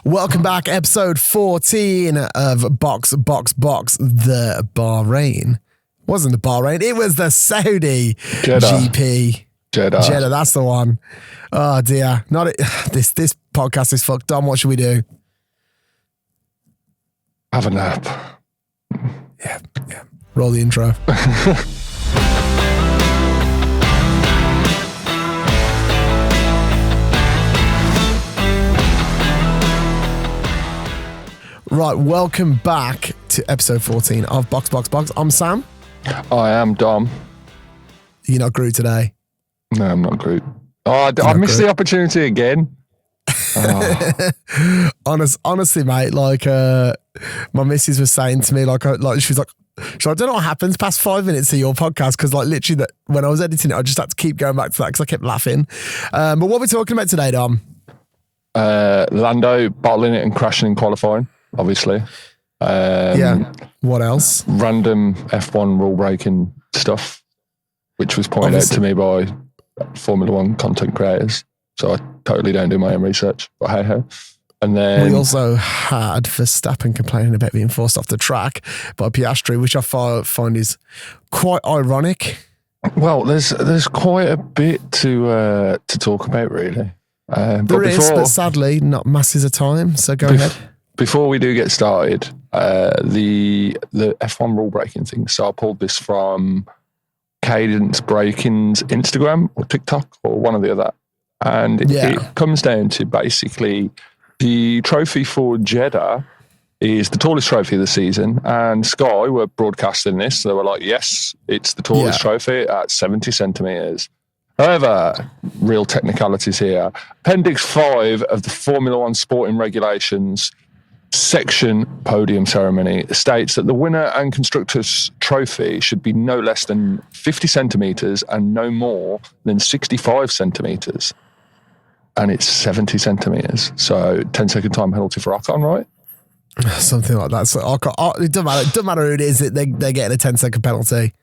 Welcome back, episode 14 of Box, the Bahrain. Wasn't the Bahrain, it was the Saudi Jeddah. GP. Jeddah, that's the one. Oh dear, not it. This podcast is fucked. Dom, what should we do? Have a nap. Yeah. Roll the intro. Right, welcome back to episode 14 of Box. I'm Sam. I am Dom. You're not Groot today. No, I'm not Groot. Oh, I missed the opportunity again. Oh. Honestly, mate, like my missus was saying to me, she's like, I don't know what happens past 5 minutes of your podcast because, like, literally, when I was editing it, I just had to keep going back to that because I kept laughing. But what are we talking about today, Dom? Lando bottling it and crashing in qualifying, obviously. What else? Random F1 rule breaking stuff, which was pointed out to me by Formula One content creators. So I totally don't do my own research, but hey ho. And then we also had Verstappen complaining about being forced off the track by Piastri, which I find is quite ironic. Well, there's quite a bit to talk about, really. But sadly, not masses of time. So go ahead. Before we do get started, the F1 rule breaking thing. So I pulled this from Cadence Breaking's Instagram or TikTok or one or the other. And it comes down to basically the trophy for Jeddah is the tallest trophy of the season. And Sky were broadcasting this. So they were like, yes, it's the tallest trophy at 70 centimetres. However, real technicalities here. Appendix 5 of the Formula One sporting regulations section podium ceremony states that the winner and constructor's trophy should be no less than 50 centimetres and no more than 65 centimetres. And it's 70 centimetres. So 10-second time penalty for Ocon, right? Something like that. So it doesn't matter who it is, they're getting a 10-second penalty.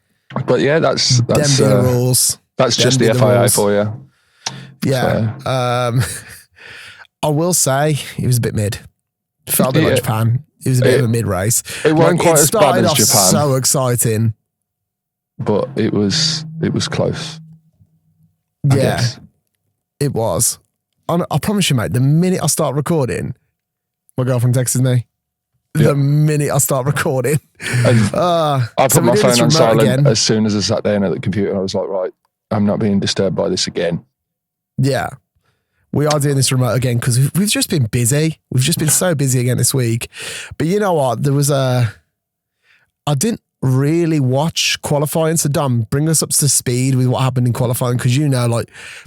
But yeah, that's the rules. That's just the FIA for you. Yeah. So. I will say it was a bit mid. Felt a bit like Japan. It was a bit of a mid race. It wasn't quite as bad as Japan. So exciting. But it was close. I guess. It was. I promise you, mate, the minute I start recording, my girlfriend texted me. The minute I start recording. I put my phone on silent again. As soon as I sat down at the computer. I was like, right, I'm not being disturbed by this again. Yeah. We are doing this remote again because we've just been busy. We've just been so busy again this week. But you know what? I didn't really watch qualifying. So Dom, bring us up to speed with what happened in qualifying because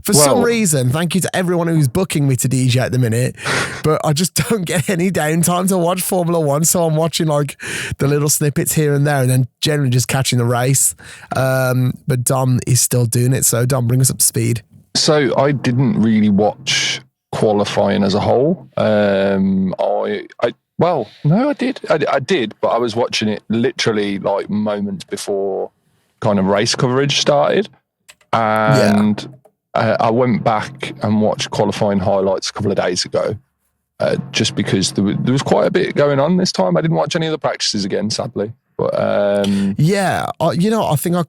for some reason, thank you to everyone who's booking me to DJ at the minute, but I just don't get any downtime to watch Formula One. So I'm watching like the little snippets here and there and then generally just catching the race. But Dom is still doing it. So Dom, bring us up to speed. So I didn't really watch qualifying as a whole. I did. I did, but I was watching it literally like moments before kind of race coverage started. And I went back and watched qualifying highlights a couple of days ago, just because there was quite a bit going on this time. I didn't watch any of the practices again, sadly. But I think I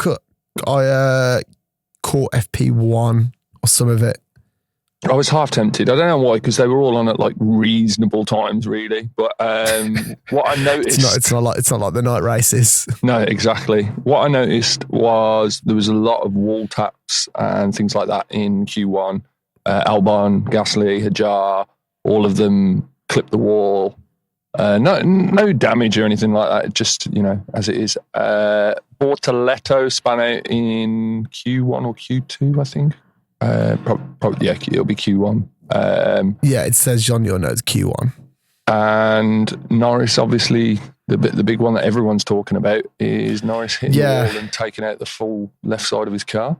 caught FP1 or some of it. I was half tempted. I don't know why, because they were all on at like reasonable times, really. But what I noticed, it's not like the night races. No, exactly. What I noticed was there was a lot of wall taps and things like that in Q1. Albon, Gasly, Hajar, all of them clipped the wall. No damage or anything like that. Just as it is. Bortoletto span out in Q1 or Q2, I think. Probably, it'll be Q1. It says on your notes Q1. And Norris, obviously, the big one that everyone's talking about is Norris hitting the wall and taking out the full left side of his car.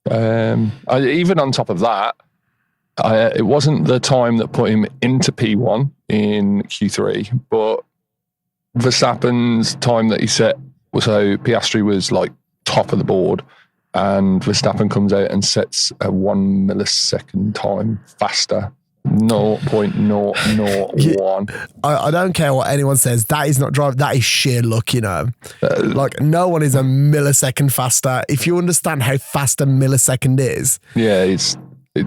Even on top of that, it wasn't the time that put him into P1 in Q3, but Verstappen's time that he set, so Piastri was like top of the board. And Verstappen comes out and sets a 1 millisecond time faster 0.001. I don't care what anyone says. That is not driving. That is sheer luck, you know. Like, no one is a millisecond faster. If you understand how fast a millisecond is. Yeah, it's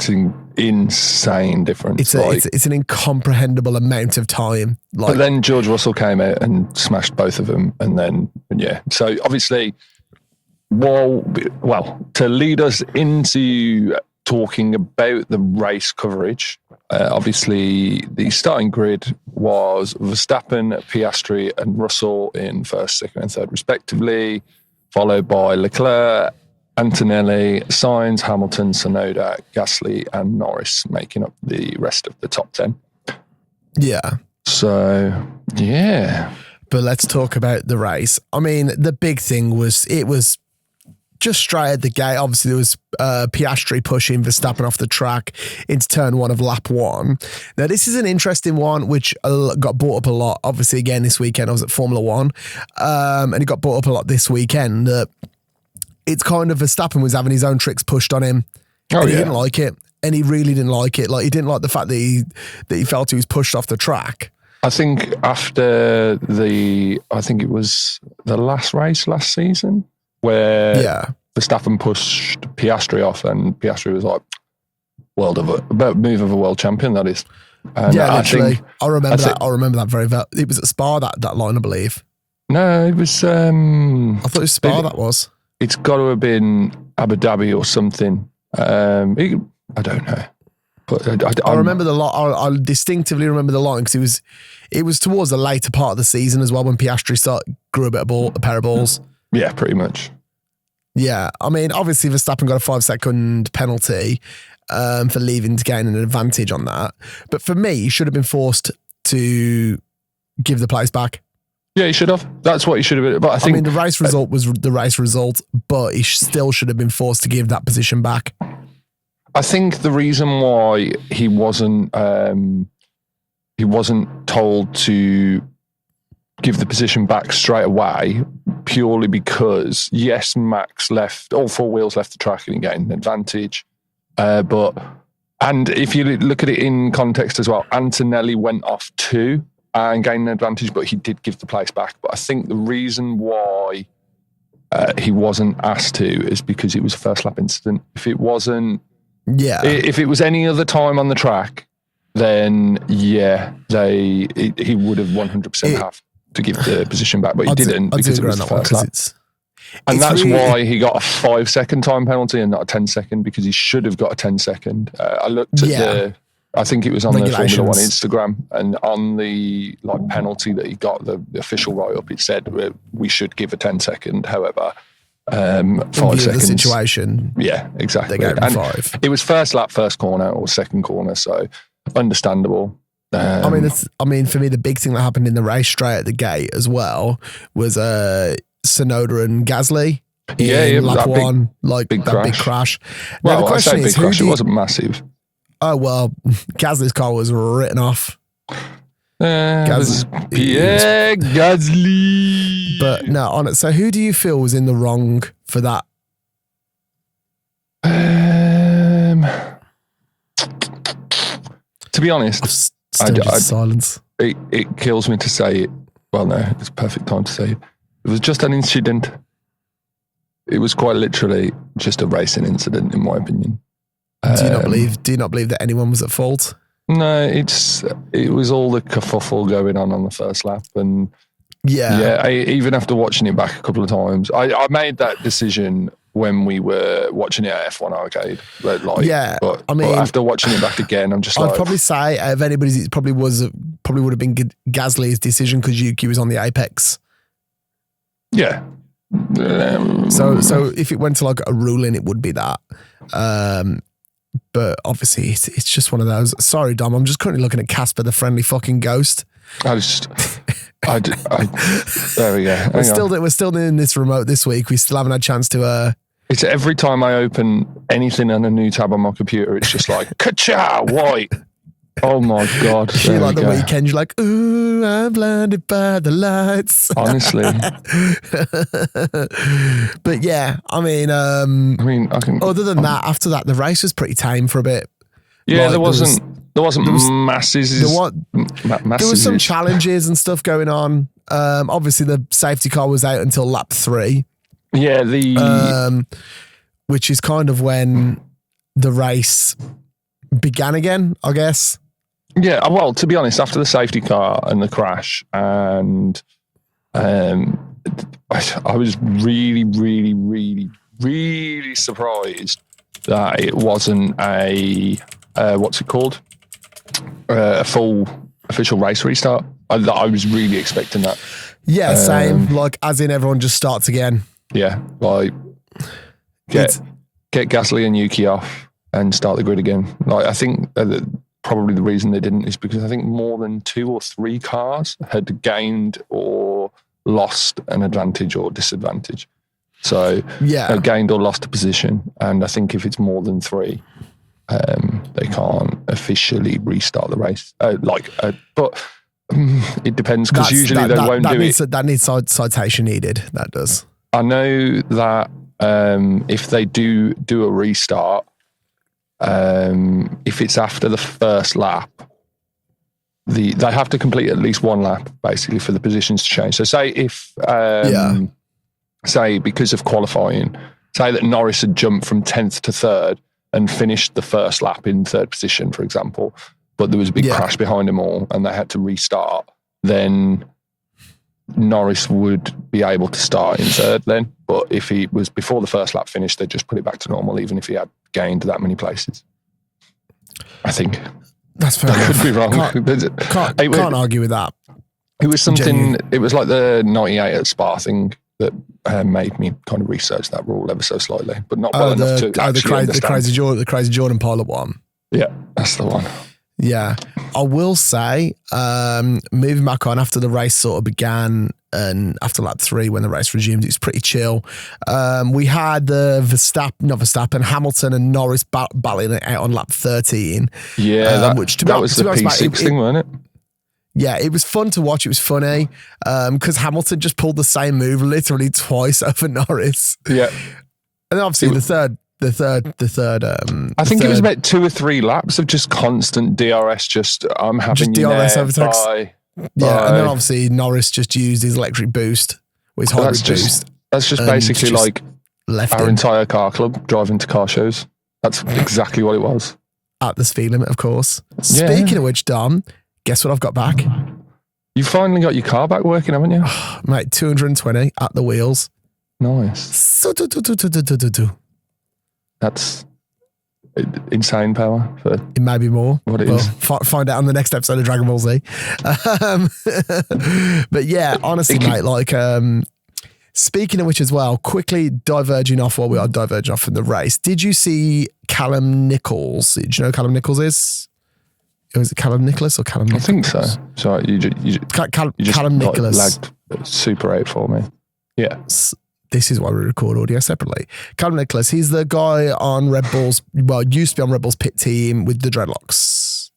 an insane difference. It's an incomprehensible amount of time. But then George Russell came out and smashed both of them. And then, yeah. So obviously, well, to lead us into talking about the race coverage, obviously the starting grid was Verstappen, Piastri and Russell in first, second and third respectively, followed by Leclerc, Antonelli, Sainz, Hamilton, Tsunoda, Gasly and Norris making up the rest of the top 10. Yeah. So, yeah. But let's talk about the race. I mean, the big thing was it was just straight at the gate. Obviously, there was Piastri pushing Verstappen off the track into turn one of lap one. Now, this is an interesting one, which got brought up a lot. Obviously, again, this weekend I was at Formula One, and it got brought up a lot this weekend. It's kind of Verstappen was having his own tricks pushed on him. Oh, and he yeah. didn't like it. And he really didn't like it. Like, he didn't like the fact that he felt he was pushed off the track. I think after I think it was the last race last season where Verstappen pushed Piastri off and Piastri was like, move of a world champion, that is. And yeah, literally. I remember that very well. It was at Spa, that line, I believe. No, it was... I thought it was Spa that was. It's got to have been Abu Dhabi or something. I don't know. But I remember the line. I distinctively remember the line because it was towards the later part of the season as well when Piastri grew a pair of balls. Yeah, pretty much. Yeah, I mean, obviously Verstappen got a 5-second penalty for leaving to gain an advantage on that. But for me, he should have been forced to give the place back. Yeah, he should have. That's what he should have been. But I mean, the race result was the race result, but he still should have been forced to give that position back. I think the reason why he wasn't told to give the position back straight away purely because, yes, Max left, all four wheels left the track and he gained an advantage. And if you look at it in context as well, Antonelli went off too and gained an advantage, but he did give the place back. But I think the reason why he wasn't asked to is because it was a first lap incident. If it wasn't, if it was any other time on the track, then he would have 100% have to give the position back, but he didn't because it was the first lap. And that's why he got a 5-second time penalty and not a 10-second, because he should have got a 10-second. I looked at I think it was on the Formula One Instagram, and on the penalty that he got, the official write-up, it said we should give a 10-second. However, 5 seconds. The situation. Yeah, exactly. They gave him 5. It was first lap, first corner, or second corner, so understandable. I mean, for me, the big thing that happened in the race straight at the gate as well was Tsunoda and Gasly. In lap one, big crash. Now the question is, it wasn't massive. Oh well, Gasly's car was written off. Gasly. But no, on it. So who do you feel was in the wrong for that? To be honest, silence. It kills me to say it. Well, no, it's a perfect time to say it. It was just an incident. It was quite literally just a racing incident, in my opinion. Do you not believe that anyone was at fault? No, it was all the kerfuffle going on the first lap, and even after watching it back a couple of times, I made that decision when we were watching it at F1 Arcade. But after watching it back again, I'm just I'd probably say if anybody's, it probably would have been Gasly's decision because Yuki was on the apex. Yeah. So if it went to a ruling, it would be that. But obviously, it's just one of those. Sorry, Dom. I'm just currently looking at Casper, the friendly fucking ghost. There we go. We're still doing this remote this week. We still haven't had a chance to. It's every time I open anything on a new tab on my computer, it's just like ka-cha, white. Oh my God. You like the weekend, you're like, ooh, I'm blinded by the lights. Honestly. But yeah, I mean, I can. Other than that, after that, the race was pretty tame for a bit. Yeah, there wasn't There wasn't masses. There was some challenges and stuff going on. Obviously, the safety car was out until lap 3. Yeah, which is kind of when the race began again, I guess. Yeah, well, to be honest, after the safety car and the crash, and I was really, really, really, really surprised that it wasn't a what's it called? A full official race restart. I was really expecting that. Yeah, same. Like, as in everyone just starts again. Yeah, like get Gasly and Yuki off and start the grid again. Like, I think probably the reason they didn't is because I think more than 2 or 3 cars had gained or lost an advantage or disadvantage. So yeah, gained or lost a position, and I think if it's more than 3. They can't officially restart the race. But it depends, because usually they won't do it. That needs citation needed. That does. I know that if they do a restart, if it's after the first lap, they have to complete at least 1 lap basically for the positions to change. So say if say because of qualifying, say that Norris had jumped from 10th to 3rd and finished the first lap in 3rd position, for example, but there was a big crash behind them all and they had to restart, then Norris would be able to start in 3rd then. But if he was before the first lap finished, they'd just put it back to normal, even if he had gained that many places. I think. That's fair. I could be wrong. Can't argue with that. It was something, it was like the 98 at Spa thing that made me kind of research that rule ever so slightly, but not well enough to actually understand. The crazy Jordan pilot one. Yeah, that's the one. Yeah, I will say, moving back on after the race sort of began and after lap 3 when the race resumed, it was pretty chill. We had the Hamilton and Norris battling it out on lap 13. Yeah, that was the P6 thing, wasn't it? Yeah, it was fun to watch. It was funny because Hamilton just pulled the same move literally twice over Norris. Yeah, and then obviously the third. I think it was about 2 or 3 laps of just constant DRS. I'm having you DRS there. Bye. Yeah, and then obviously Norris just used his electric boost, or his hybrid boost. That's just basically like our entire car club driving to car shows. That's exactly what it was. At the speed limit, of course. Speaking of which, Dom, guess what I've got back? You finally got your car back working, haven't you? Mate, 220 at the wheels. Nice. That's insane power. It may be more. What it is. Find out on the next episode of Dragon Ball Z. But yeah, honestly, mate, like, speaking of which as well, quickly diverging off while we are diverging off from the race, did you see Callum Nichols? Do you know who Callum Nichols is? Was it Callum Nicholas or Callum Nichols? I think so. Sorry, you just Callum Nicholas lagged super out for me. Yeah. This is why we record audio separately. Callum Nicholas, he's the guy on Red Bull's, well, used to be on Red Bull's pit team with the dreadlocks.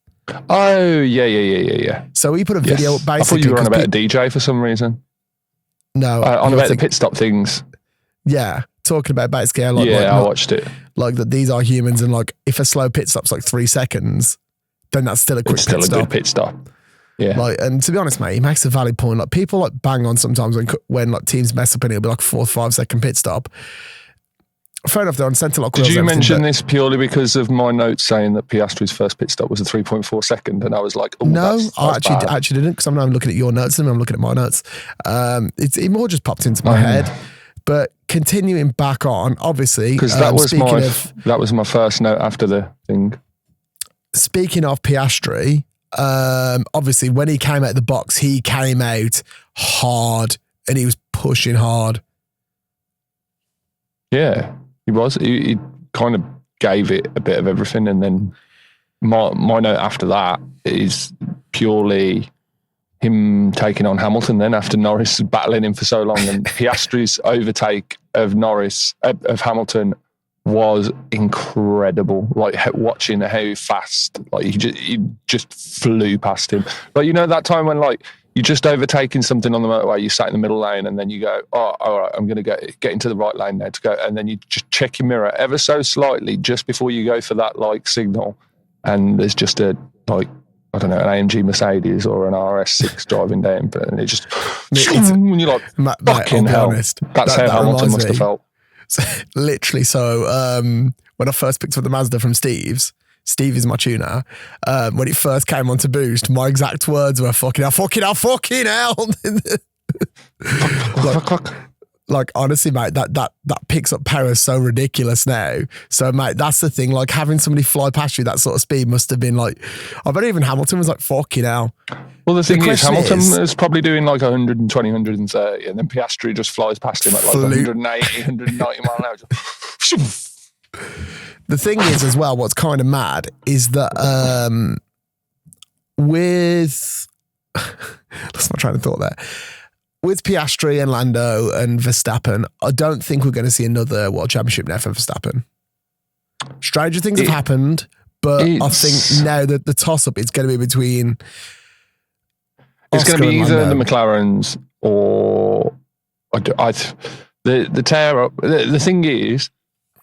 Oh, yeah. So he put a video basically. I thought you were on about a DJ for some reason. No. On about the pit stop things. Yeah. Talking about basically. I watched it. Like that these are humans and like if a slow pit stop's like 3 seconds, then that's still a quick pit stop. It's still a good pit stop. Yeah. Like, and to be honest, mate, he makes a valid point. Like people like bang on sometimes when like teams mess up and it'll be like 4 or 5 second pit stop. Fair enough, they're on centre lock. Did you mention this purely because of my notes saying that Piastri's first pit stop was a 3.4 second? And I was like, oh, no, I actually didn't, because I'm now looking at your notes and I'm looking at my notes. It more just popped into my head. But continuing back on, obviously, because that was my first note after the thing. Speaking of Piastri, obviously when he came out of the box, he came out hard and he was pushing hard. Yeah, he was. He kind of gave it a bit of everything. And then my note after that is purely him taking on Hamilton then after Norris battling him for so long. And Piastri's overtake of Hamilton was incredible. Like watching how fast, like he just flew past him. Like, you know, that time when like you're just overtaking something on the motorway, you sat in the middle lane and then you go, oh, all right, I'm going to get into the right lane now to go. And then you just check your mirror ever so slightly just before you go for that like signal. and there's just a like I don't know, an AMG Mercedes or an RS6 driving down, and it just and you're like, fucking hell. Honest, that's how Hamilton must have felt. Literally. So when I first picked up the Mazda from Steve is my tuner. When it first came onto Boost, my exact words were fucking hell. Like honestly, mate, that picks up power so ridiculous now. So, mate, that's the thing. Like having somebody fly past you that sort of speed must have been like, I bet even Hamilton was like, fucking hell. Well, the thing is, Hamilton is probably doing like 120, 130, and then Piastri just flies past him at like 180, 190 mile an hour. The thing is, as well, what's kind of mad is that with let's not try to thought there. With Piastri and Lando and Verstappen, I don't think we're going to see another World Championship now for Verstappen. Stranger things have happened, but I think now that the toss-up is going to be between it's going to be either the McLarens or the tear up. The thing is,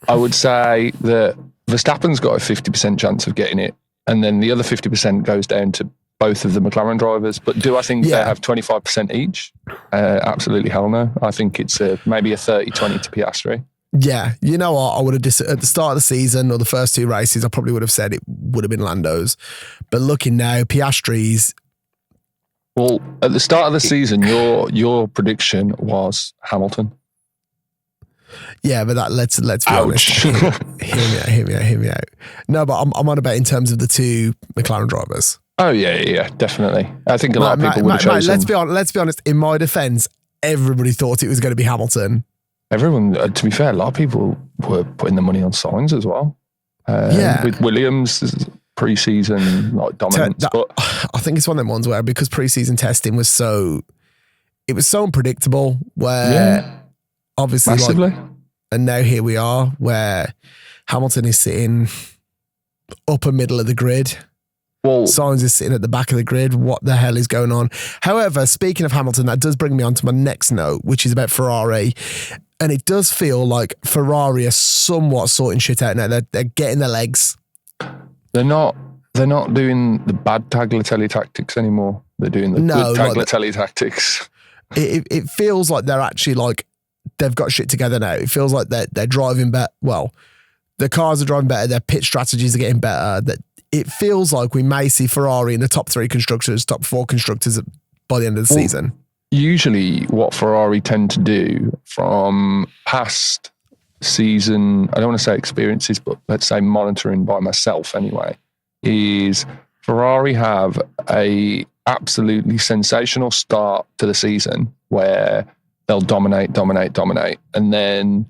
I would say that Verstappen's got a 50% chance of getting it, and then the other 50% goes down to both of the McLaren drivers. But do I think they have 25% each? Absolutely hell no. I think it's maybe a 30-20 to Piastri. Yeah, you know what? I would have at the start of the season or the first two races, I probably would have said it would have been Lando's. But looking now, Piastri's. Well, at the start of the season, your prediction was Hamilton. Yeah, but let's be honest. Hear me out. No, but I'm on about in terms of the two McLaren drivers. Oh yeah, definitely. I think a lot of people would have chosen. Let's be honest. In my defence, everybody thought it was going to be Hamilton. Everyone, to be fair, a lot of people were putting the money on Sainz as well. With Williams pre-season like dominance. But I think it's one of them ones where because pre-season testing was so unpredictable. Where obviously, massively. And now here we are, where Hamilton is sitting upper middle of the grid. Well, Sainz is sitting at the back of the grid. What the hell is going on? However, speaking of Hamilton, that does bring me on to my next note, which is about Ferrari. And it does feel like Ferrari are somewhat sorting shit out now. They're getting their legs. They're not doing the bad Tagliatelle tactics anymore. They're doing the good Tagliatelle tactics. It feels like they're actually like, they've got shit together now. It feels like they're driving better. Well, the cars are driving better. Their pit strategies are getting better. That it feels like we may see Ferrari in the top 3 constructors, top 4 constructors by the end of the season. Usually what Ferrari tend to do from past season, I don't want to say experiences, but let's say monitoring by myself anyway, is Ferrari have a absolutely sensational start to the season where they'll dominate. And then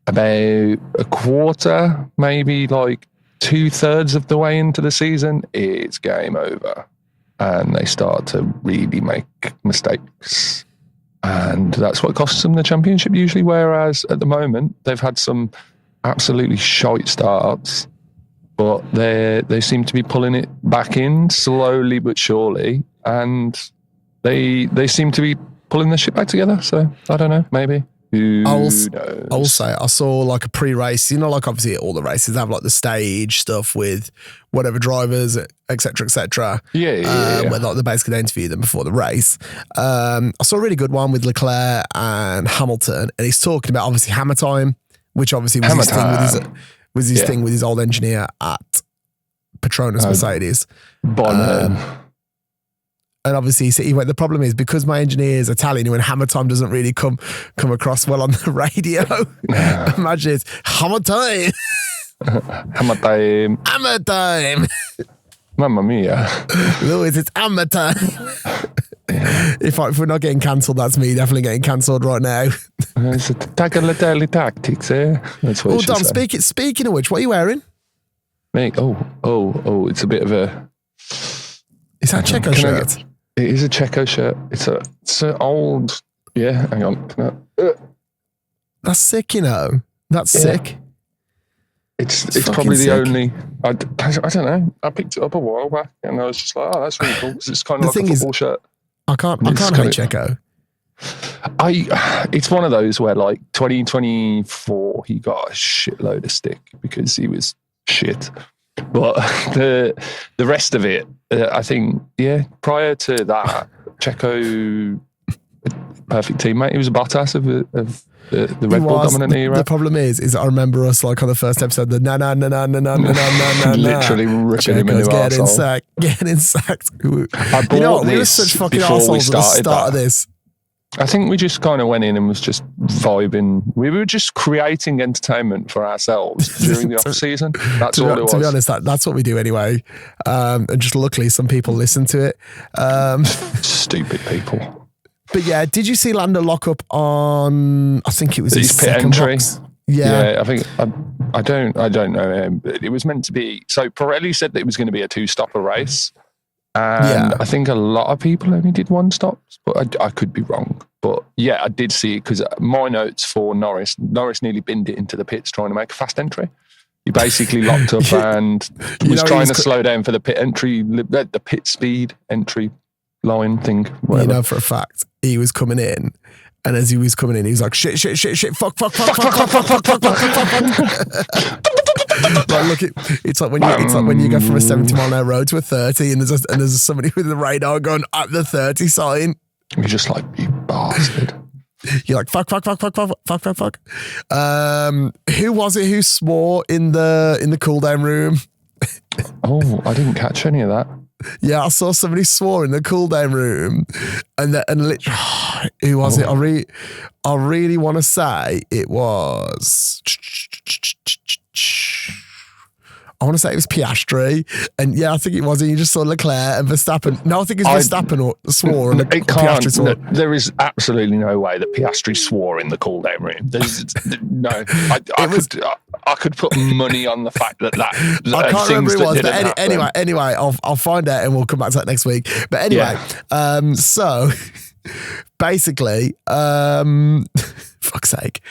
about a quarter, maybe like 2/3 of the way into the season, it's game over. And they start to really make mistakes. And that's what costs them the championship usually. Whereas at the moment, they've had some absolutely shite starts, but they seem to be pulling it back in slowly but surely. And they seem to be pulling the shit back together. So I don't know, maybe. I will say, I saw like a pre-race, like obviously all the races have like the stage stuff with whatever drivers, etc. Yeah. Where like they basically interview them before the race. I saw a really good one with Leclerc and Hamilton, and he's talking about obviously hammer time, which obviously was his thing with his old engineer at Petronas Mercedes. And obviously, he went, the problem is because my engineer is Italian, when hammer time doesn't really come across well on the radio. Imagine it's hammer time. Hammer time. Mamma mia. Louis, it's hammer time. If we're not getting cancelled, that's me definitely getting cancelled right now. It's a Tagliatelle tactics, eh? That's what Dom, speaking of which, what are you wearing? Mate, it's a bit of a... Is that a Checo shirt? It is a Checo shirt. It's an old... Yeah, hang on. That's sick, That's sick. It's probably the only... I don't know. I picked it up a while back and I was just like, oh, that's really cool. Because it's kind of like a football shirt. I can't hate Checo. It's one of those where like 2024, he got a shitload of stick because he was shit. But the rest of it, I think, prior to that, Checo, perfect teammate. He was a Bottas of the Red Bull dominant era. The problem is I remember us like on the first episode, the na literally ripping him into getting sacked. I bought we were such fucking assholes at the start of this. I think we just kind of went in and was just vibing. We were just creating entertainment for ourselves during the off season. That's all it was. To be honest, that's what we do anyway. And just luckily, some people listen to it. Stupid people. But yeah, did you see Lando lock up on? I think it was his pit second entry. box. Yeah, I think I don't know. It was meant to be. So Pirelli said that it was going to be a 2-stopper race. And I think a lot of people only did 1 stop, but I could be wrong. But yeah, I did see it because my notes for Norris nearly binned it into the pits trying to make a fast entry. He basically locked up and was trying to slow down for the pit entry, the pit speed entry line thing. Whatever. You know for a fact, he was coming in. And as he was coming in, he was like, shit, fuck. Like, look, it's like when you go from a 70-mile-an-hour road to a 30, and there's somebody with a radar going at the 30 sign. You're just like, you bastard. You're like, fuck. Who was it who swore in the cool down room? Oh, I didn't catch any of that. Yeah, I saw somebody swore in the cool down room, and literally, who was it? I really want to say it was. I want to say it was Piastri, and yeah, I think it was. And you just saw Leclerc and Verstappen. No, I think it's Verstappen or swore. And Piastri swore. There is absolutely no way that Piastri swore in the cool down room. No, I could put money on the fact that I can't remember who it was, but anyway, I'll find out and we'll come back to that next week. But anyway, so basically, fuck's sake.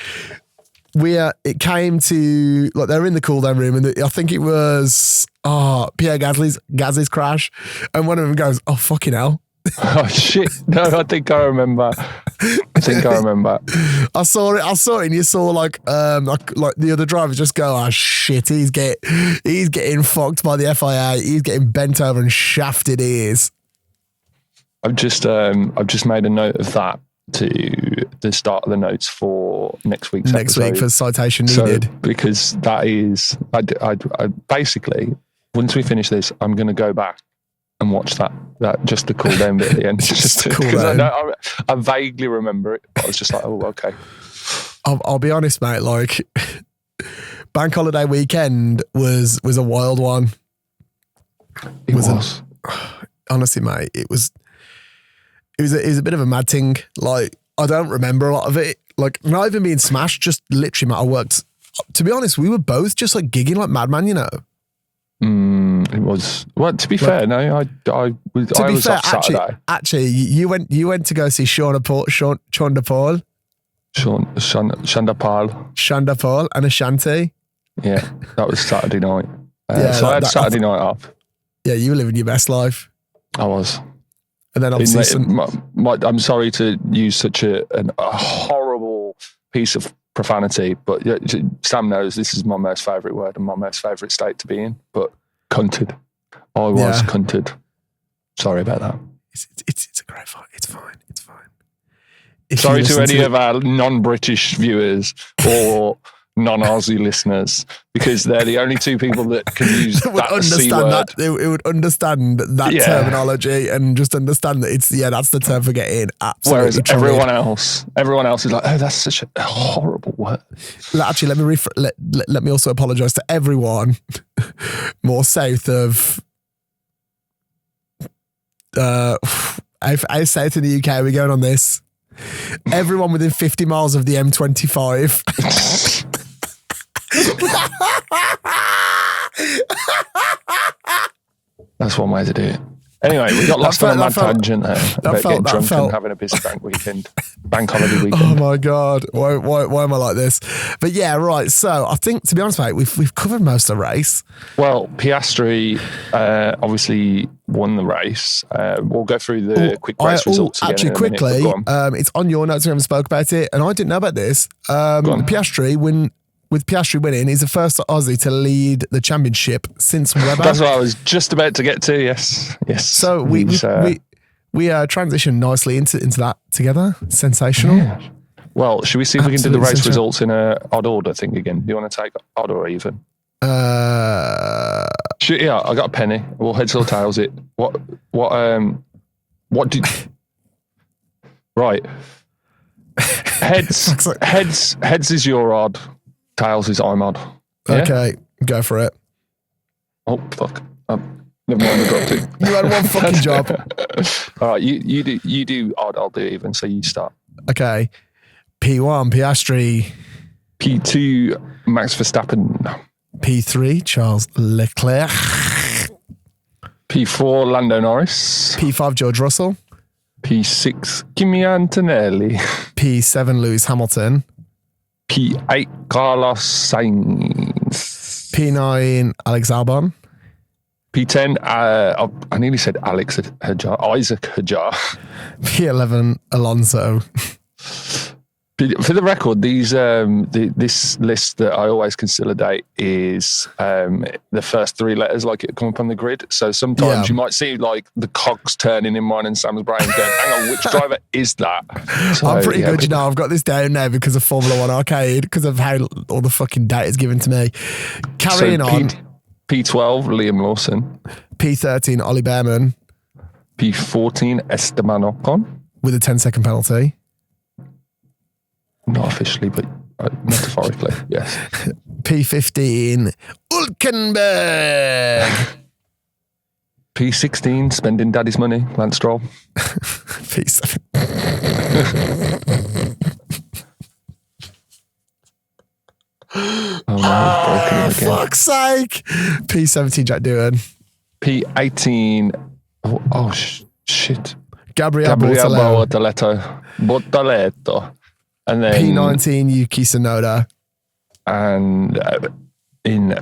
It came to, like, they were in the cool down room, and I think it was Pierre Gasly's crash, and one of them goes, "Oh fucking hell." Oh shit! No, I think I remember. I saw it, and you saw like the other driver just go, "Oh shit, he's getting fucked by the FIA. He's getting bent over and shafted." He is. I've just made a note of that to the start of the notes for next week's episode. Next week for citation needed. So, because that is, I basically, once we finish this, I'm going to go back and watch that just the cool down bit at the end. just because I vaguely remember it. I was just like, oh, okay. I'll be honest, mate. Like, Bank Holiday weekend was a wild one. It was. Honestly, mate, it was a bit of a mad thing. Like, I don't remember a lot of it. Like, not even being smashed, just literally, I worked. To be honest, we were both just like gigging like madman, you know. It was. Well, to be fair, no, I was off Saturday. Actually, you went to go see Shonda Paul. Shonda Paul and Ashanti. Yeah, that was Saturday night. So I had Saturday night off. Yeah, you were living your best life. I was. And then obviously I'm sorry to use such a horrible piece of profanity, but Sam knows this is my most favourite word and my most favourite state to be in, but cunted. I was cunted. Sorry about that. It's a great fight. It's fine. Sorry to any of our non-British viewers or non-Aussie listeners, because they're the only two people that can use that C word. It would understand that terminology and just understand that that's the term for getting absolutely. Whereas everyone else is like, oh, that's such a horrible word. Actually, let me also apologise to everyone more south of how south in the UK are we going on this? Everyone within 50 miles of the M25. That's one way to do it. Anyway, we got lost on a mad tangent there about getting drunk and having a busy bank holiday weekend. Oh my God, why am I like this? But yeah, right. So I think, to be honest, mate, we've covered most of the race. Well, Piastri obviously won the race. We'll go through the quick race results again. Actually, quickly, it's on your notes. We haven't spoke about it, and I didn't know about this. Piastri with Piastri winning, he's the first Aussie to lead the championship since Webber. That's what I was just about to get to. Yes. So we transitioned nicely into that together. Sensational. Yeah. Well, should we see if we can do the race results in a odd order thing again? Do you want to take odd or even? I got a penny. We'll heads or tails it. What did? Right. Heads is your odd. Tails is I'm odd. Yeah? Okay, go for it. Oh fuck! Never mind, I dropped it. You had one fucking job. All right, you do odd. I'll do even. So you start. Okay. P1 Piastri. P2 Max Verstappen. P3 Charles Leclerc. P4 Lando Norris. P5 George Russell. P6 Kimi Antonelli. P7 Lewis Hamilton. P8 Carlos Sainz. P9 Alex Albon. P10 I nearly said Isaac Hajar. P11 Alonso. For the record, this list that I always consolidate is the first three letters like it come up on the grid. So sometimes you might see like the cogs turning in mine and Sam's brain going, hang on, which driver is that? So, I'm pretty good, I've got this down now because of Formula One Arcade, because of how all the fucking data is given to me. Carrying on. P12 Liam Lawson. P13 Ollie Behrman. P14 Esteban Ocon. With a 10-second penalty. Not officially, but metaphorically, yes. P15, Hülkenberg. P16, spending daddy's money, Lance Stroll. P7. Oh, fuck's sake. P17, Jack Doohan. P18, shit. Gabriel Bortoleto. And then P19 Yuki Tsunoda. And in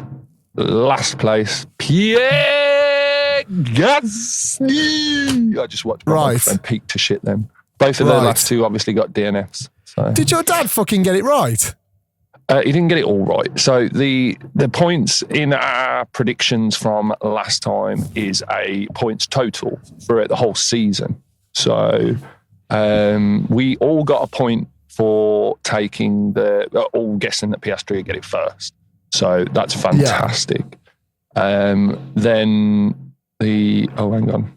last place, Pierre Gasly. I just watched my friend peak to shit them. Both of the last two obviously got DNFs. So. Did your dad fucking get it right? He didn't get it all right. So the points in our predictions from last time is a points total throughout the whole season. So we all got a point for taking all guessing that Piastri would get it first. So that's fantastic. Then hang on.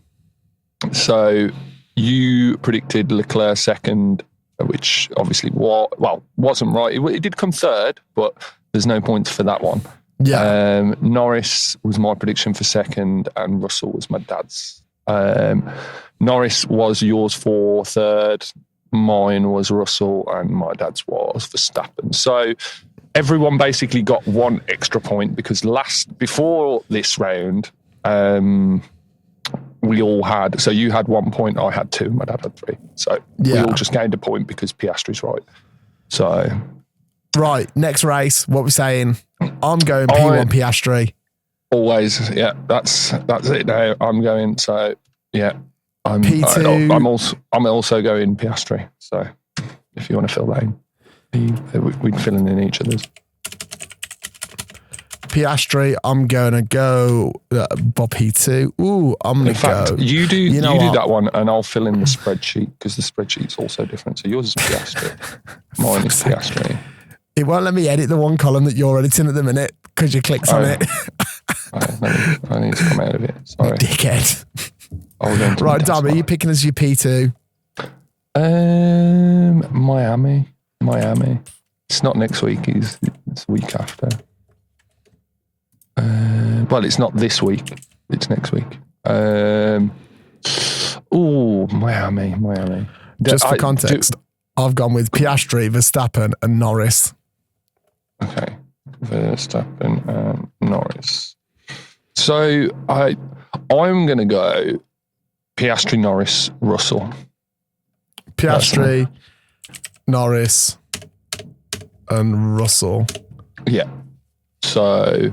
So you predicted Leclerc second, which obviously wasn't right. It did come third, but there's no points for that one. Yeah. Norris was my prediction for second, and Russell was my dad's. Norris was yours for third. Mine was Russell and my dad's was Verstappen. So everyone basically got one extra point because before this round, we all had, so you had 1 point, I had 2, my dad had 3. So we all just gained a point because Piastri's right. So. Right, next race, what we're saying, I'm going P1 Piastri. Always, yeah, that's it now. I'm going, so yeah. P2. I'm also going Piastri. So if you want to fill that in, we'd fill in each other's. Piastri, I'm going to go Bob P2. Ooh, I'm going to go. In fact, you do that one and I'll fill in the spreadsheet because the spreadsheet's also different. So yours is Piastri. Mine is Piastri. It won't let me edit the one column that you're editing at the minute because you clicked on it. I need to come out of it. Sorry. Dickhead. Right, Dom, are you picking as your P2? Miami. It's not next week, it's the week after. Well, it's not this week, it's next week. Miami. Just for context, I've gone with Piastri, Verstappen and Norris. Okay, Verstappen and Norris. So I'm going to go Piastri, Norris, Russell. Piastri, Norris, and Russell. Yeah. So,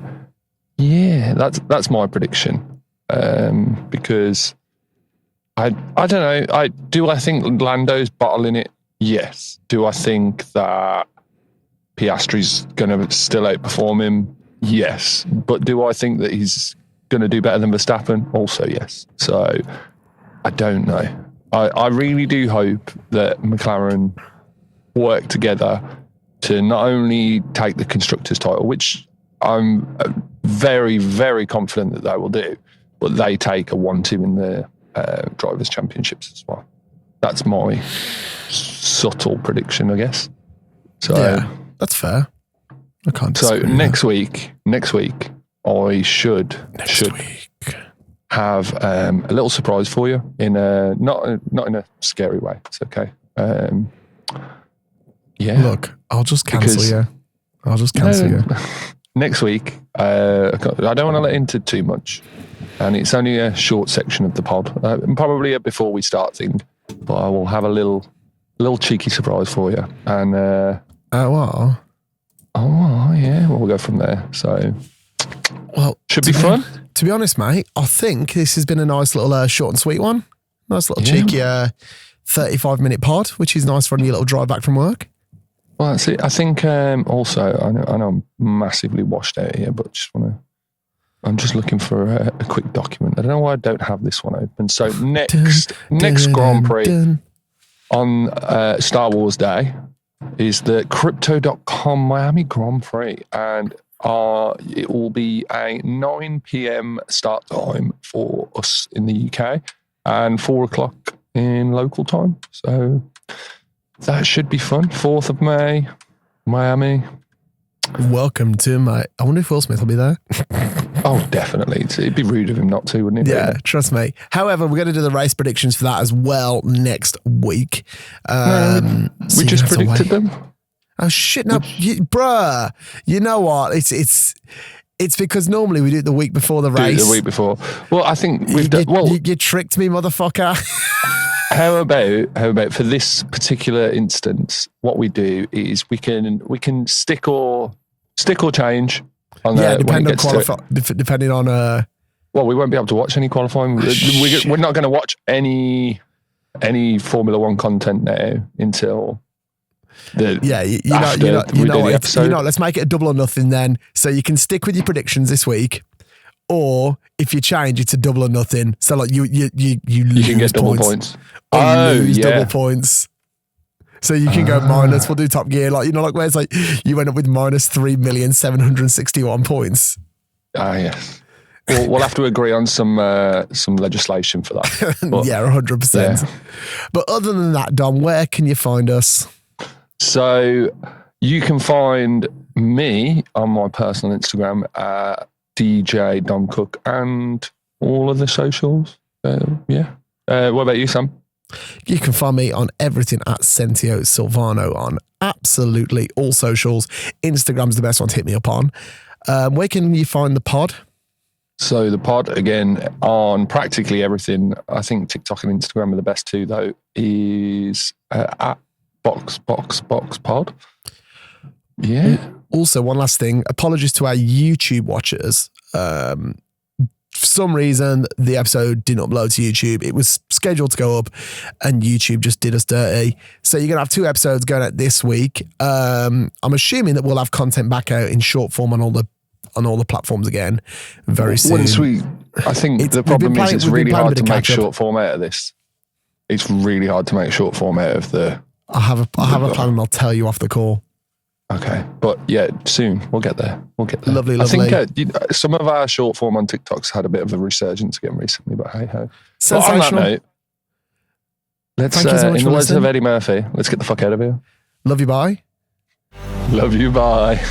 yeah, that's my prediction. Because I don't know. Do I think Lando's bottling it? Yes. Do I think that Piastri's going to still outperform him? Yes. But do I think that he's going to do better than Verstappen? Also, yes. So I don't know. I really do hope that McLaren work together to not only take the Constructors' title, which I'm very, very confident that they will do, but they take a 1-2 in the Drivers' Championships as well. That's my subtle prediction, I guess. So yeah, that's fair. I can't disagree. So next week, I should have a little surprise for you in a not in a scary way. It's okay. Yeah. Look, I'll just cancel you. I'll just cancel you. Next week, I don't want to let into too much, and it's only a short section of the pod, probably a before we start thing. But I will have a little cheeky surprise for you, and what? Oh yeah, well, we'll go from there. So, well, should be fun. To be honest, mate, I think this has been a nice little short and sweet one. Nice little cheeky 35-minute pod, which is nice for your little drive back from work. Well, that's it. I think also, I know I'm massively washed out here, but I'm just looking for a quick document. I don't know why I don't have this one open. So next Grand Prix on Star Wars Day is the Crypto.com Miami Grand Prix, and it will be a 9 p.m. start time for us in the UK and 4 o'clock in local time. So that should be fun. 4th of May, Miami. Welcome to I wonder if Will Smith will be there. Oh, definitely. It'd be rude of him not to, wouldn't it? Yeah, really? Trust me. However, we're going to do the race predictions for that as well next week. We just predicted them. Oh shit! No, bruh. You know what? It's because normally we do it the week before the race. Do it the week before. Well, I think you tricked me, motherfucker. How about for this particular instance, what we do is we can stick or change on depending on well, we won't be able to watch any qualifying. We're not going to watch any Formula One content now until let's make it a double or nothing then. So you can stick with your predictions this week, or if you change, it's a double or nothing. So like you lose can get double points. Double points. So you can go minus. We'll do Top Gear, like where it's like you end up with minus 3,761 points. Yes. We'll have to agree on some legislation for that. But, 100%. Yeah. But other than that, Dom, where can you find us? So you can find me on my personal Instagram at DJ Dom Cook and all of the socials. What about you, Sam? You can find me on everything at Sentio Silvano on absolutely all socials. Instagram's the best one to hit me up on. Where can you find the pod? So the pod, again, on practically everything. I think TikTok and Instagram are the best two, though, is at Box Pod. Yeah. Also, one last thing. Apologies to our YouTube watchers. For some reason, the episode didn't upload to YouTube. It was scheduled to go up, and YouTube just did us dirty. So you're going to have 2 episodes going out this week. I'm assuming that we'll have content back out in short form on all the platforms again very soon. I think the problem is it's really hard to make short form out of this. It's really hard to make short form out of the... I have a plan, and I'll tell you off the call. Okay. But yeah, soon we'll get there. Lovely. I think some of our short form on TikTok's had a bit of a resurgence again recently, but hey ho. Sensational. But on that note, let's, Thank you so much in the words of Eddie Murphy, let's get the fuck out of here. Love you, bye. Love you, bye.